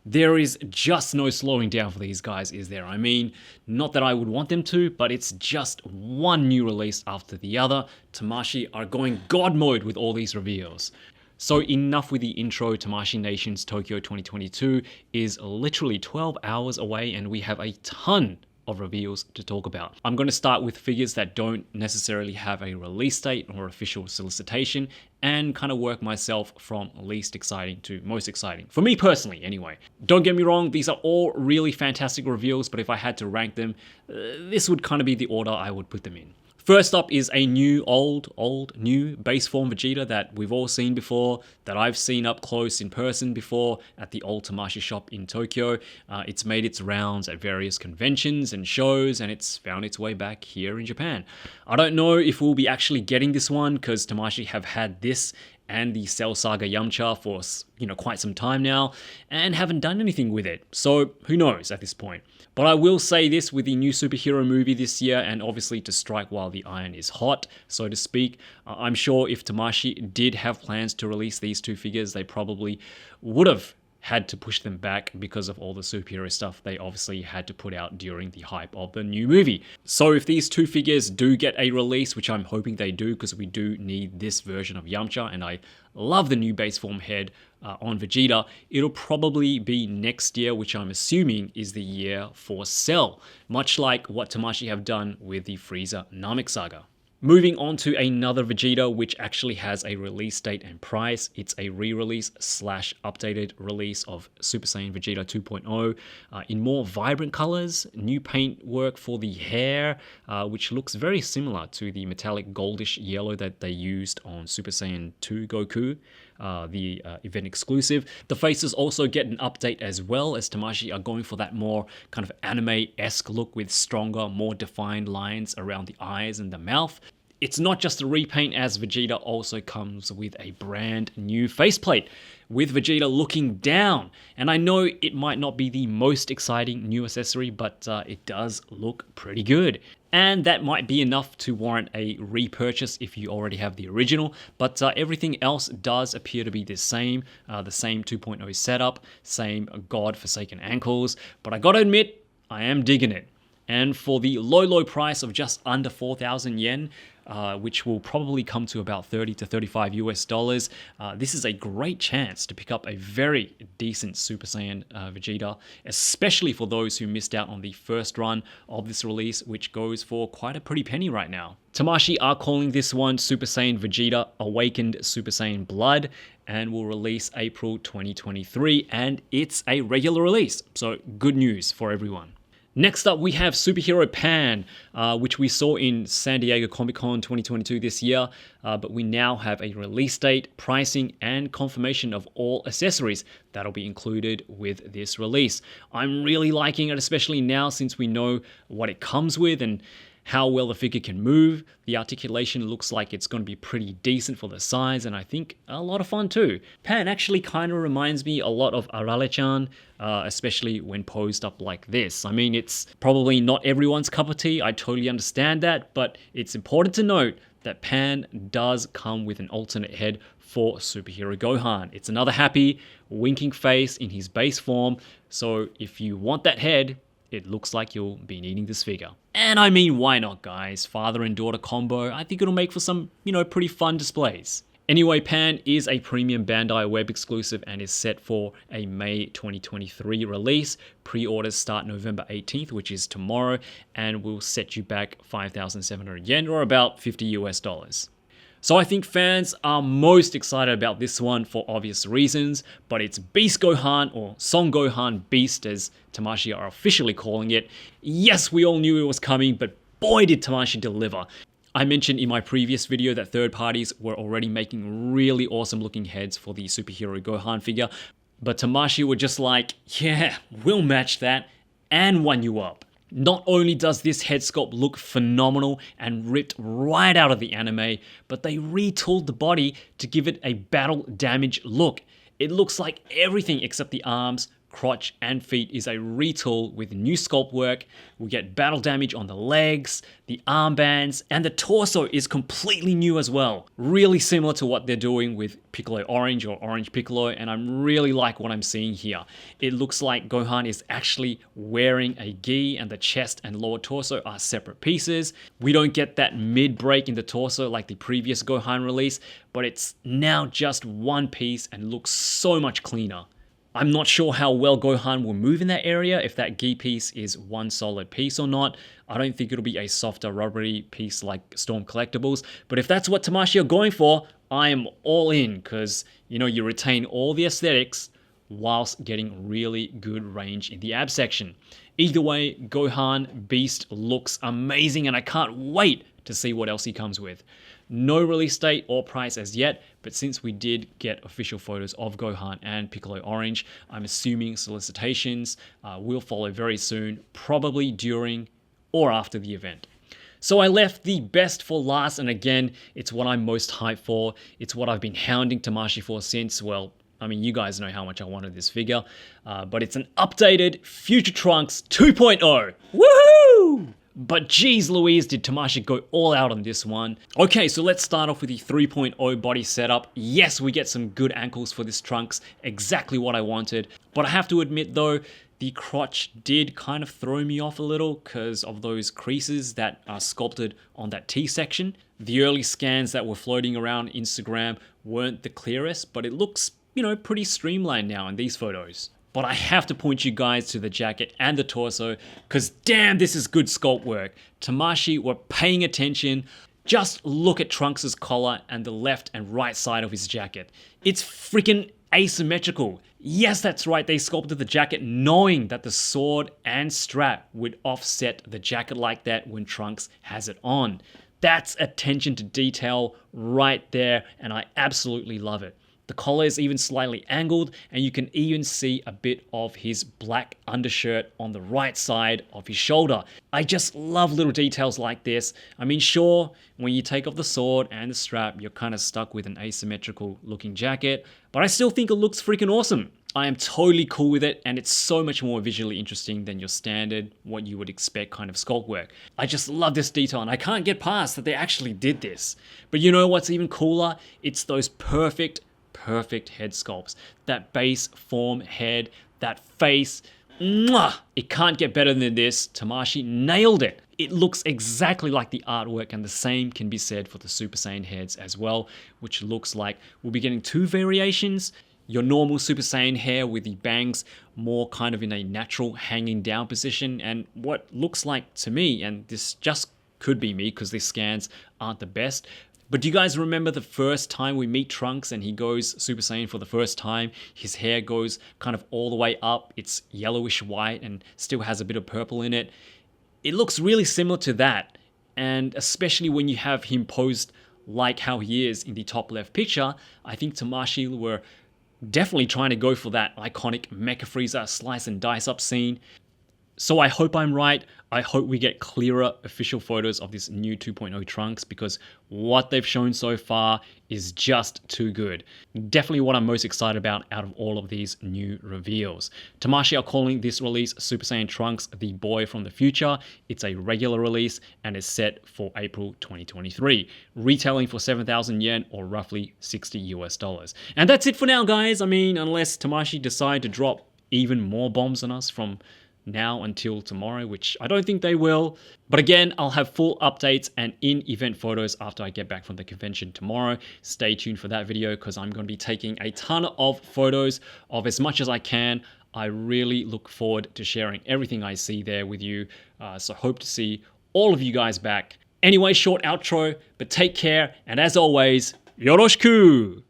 There is just no slowing down for these guys, is there? I mean, not that I would want them to, but it's just one new release after the other. Tamashii are going God mode with all these reveals. So enough with the intro. Tamashii Nations Tokyo 2022 is literally 12 hours away and we have a ton of reveals to talk about. I'm going to start with figures that don't necessarily have a release date or official solicitation and kind of work myself from least exciting to most exciting. For me personally, anyway. Don't get me wrong, these are all really fantastic reveals, but if I had to rank them, this would kind of be the order I would put them in. First up is a new, new base form Vegeta that we've all seen before, that I've seen up close in person before at the old Tamashii shop in Tokyo. It's made its rounds at various conventions and shows, and it's found its way back here in Japan. I don't know if we'll be actually getting this one, because Tamashii have had this and the Cell Saga Yamcha for quite some time now and haven't done anything with it. So who knows at this point. But I will say this, with the new superhero movie this year, and obviously to strike while the iron is hot, so to speak, I'm sure if Tamashii did have plans to release these two figures, they probably would have had to push them back because of all the superhero stuff they obviously had to put out during the hype of the new movie. So if these two figures do get a release, which I'm hoping they do, because we do need this version of Yamcha, and I love the new base form head on Vegeta, it'll probably be next year, which I'm assuming is the year for Cell, much like what Tamashii have done with the Frieza Namek saga. Moving on to another Vegeta, which actually has a release date and price. It's a re-release / updated release of Super Saiyan Vegeta 2.0 in more vibrant colors, new paint work for the hair, which looks very similar to the metallic goldish yellow that they used on Super Saiyan 2 Goku, the event exclusive. The faces also get an update as well, as Tamashii are going for that more kind of anime-esque look with stronger, more defined lines around the eyes and the mouth. It's not just a repaint, as Vegeta also comes with a brand new faceplate with Vegeta looking down. And I know it might not be the most exciting new accessory, but it does look pretty good. And that might be enough to warrant a repurchase if you already have the original, but everything else does appear to be the same 2.0 setup, same god-forsaken ankles, but I gotta admit, I am digging it. And for the low price of just under 4,000 yen, which will probably come to about 30 to 35 US dollars, this is a great chance to pick up a very decent Super Saiyan Vegeta, especially for those who missed out on the first run of this release, which goes for quite a pretty penny right now. Tamashii are calling this one Super Saiyan Vegeta Awakened Super Saiyan Blood, and will release April 2023, and it's a regular release, so good news for everyone. Next up, we have Superhero Pan, which we saw in San Diego Comic-Con 2022 this year, but we now have a release date, pricing, and confirmation of all accessories that'll be included with this release. I'm really liking it, especially now since we know what it comes with and how well the figure can move. The articulation looks like it's going to be pretty decent for the size, and I think a lot of fun too. Pan actually kind of reminds me a lot of Arale-chan, especially when posed up like this. I mean, it's probably not everyone's cup of tea, I totally understand that, but it's important to note that Pan does come with an alternate head for Superhero Gohan. It's another happy, winking face in his base form, so if you want that head, it looks like you'll be needing this figure. And I mean, why not, guys? Father and daughter combo, I think it'll make for some, pretty fun displays. Anyway, Pan is a premium Bandai web exclusive and is set for a May 2023 release. Pre-orders start November 18th, which is tomorrow, and will set you back 5,700 yen, or about 50 US dollars. So I think fans are most excited about this one for obvious reasons, but it's Beast Gohan, or Son Gohan Beast as Tamashii are officially calling it. Yes, we all knew it was coming, but boy did Tamashii deliver. I mentioned in my previous video that third parties were already making really awesome looking heads for the Superhero Gohan figure, but Tamashii were just like, yeah, we'll match that and one you up. Not only does this head sculpt look phenomenal and ripped right out of the anime, but they retooled the body to give it a battle damage look. It looks like everything except the arms, crotch and feet is a retool with new sculpt work. We get battle damage on the legs, the armbands, and the torso is completely new as well. Really similar to what they're doing with Piccolo Orange or Orange Piccolo, and I'm really like what I'm seeing here. It looks like Gohan is actually wearing a gi and the chest and lower torso are separate pieces. We don't get that mid-break in the torso like the previous Gohan release, but it's now just one piece and looks so much cleaner. I'm not sure how well Gohan will move in that area, if that gi piece is one solid piece or not. I don't think it'll be a softer rubbery piece like Storm Collectibles, but if that's what Tamashii are going for, I am all in, because you retain all the aesthetics whilst getting really good range in the ab section. Either way, Gohan Beast looks amazing and I can't wait to see what else he comes with. No release date or price as yet, but since we did get official photos of Gohan and Piccolo Orange, I'm assuming solicitations will follow very soon, probably during or after the event. So I left the best for last, and again, it's what I'm most hyped for. It's what I've been hounding Tamashii for since, well, I mean, you guys know how much I wanted this figure, but it's an updated Future Trunks 2.0. Woohoo! But geez Louise, did Tamashii go all out on this one. Okay, so let's start off with the 3.0 body setup. Yes, we get some good ankles for this Trunks, exactly what I wanted. But I have to admit though, the crotch did kind of throw me off a little because of those creases that are sculpted on that T section. The early scans that were floating around Instagram weren't the clearest, but it looks, pretty streamlined now in these photos. But I have to point you guys to the jacket and the torso, because damn, this is good sculpt work. Tamashii were paying attention. Just look at Trunks' collar and the left and right side of his jacket. It's freaking asymmetrical. Yes, that's right, they sculpted the jacket knowing that the sword and strap would offset the jacket like that when Trunks has it on. That's attention to detail right there, and I absolutely love it. The collar is even slightly angled, and you can even see a bit of his black undershirt on the right side of his shoulder. I just love little details like this. I mean, sure, when you take off the sword and the strap, you're kind of stuck with an asymmetrical looking jacket, but I still think it looks freaking awesome. I am totally cool with it, and it's so much more visually interesting than your standard, what you would expect kind of sculpt work. I just love this detail, and I can't get past that they actually did this. But you know what's even cooler? It's those perfect head sculpts. That base form head, that face, mwah! It can't get better than this. Tamashii nailed it. It looks exactly like the artwork, and the same can be said for the Super Saiyan heads as well, which looks like we'll be getting two variations. Your normal Super Saiyan hair with the bangs more kind of in a natural hanging down position, and what looks like to me, and this just could be me because these scans aren't the best, but do you guys remember the first time we meet Trunks and he goes Super Saiyan for the first time? His hair goes kind of all the way up. It's yellowish white and still has a bit of purple in it. It looks really similar to that. And especially when you have him posed like how he is in the top left picture, I think Tamashii were definitely trying to go for that iconic Mecha Frieza slice and dice up scene. So I hope I'm right. I hope we get clearer official photos of this new 2.0 Trunks, because what they've shown so far is just too good. Definitely what I'm most excited about out of all of these new reveals. Tamashii are calling this release Super Saiyan Trunks the Boy from the Future. It's a regular release and is set for April 2023, retailing for 7,000 yen or roughly $60 US. And that's it for now, guys. I mean, unless Tamashii decide to drop even more bombs on us from now until tomorrow, which I don't think they will. But again, I'll have full updates and in-event photos after I get back from the convention tomorrow. Stay tuned for that video because I'm going to be taking a ton of photos of as much as I can. I really look forward to sharing everything I see there with you. So hope to see all of you guys back. Anyway, short outro, but take care. And as always, yoroshiku!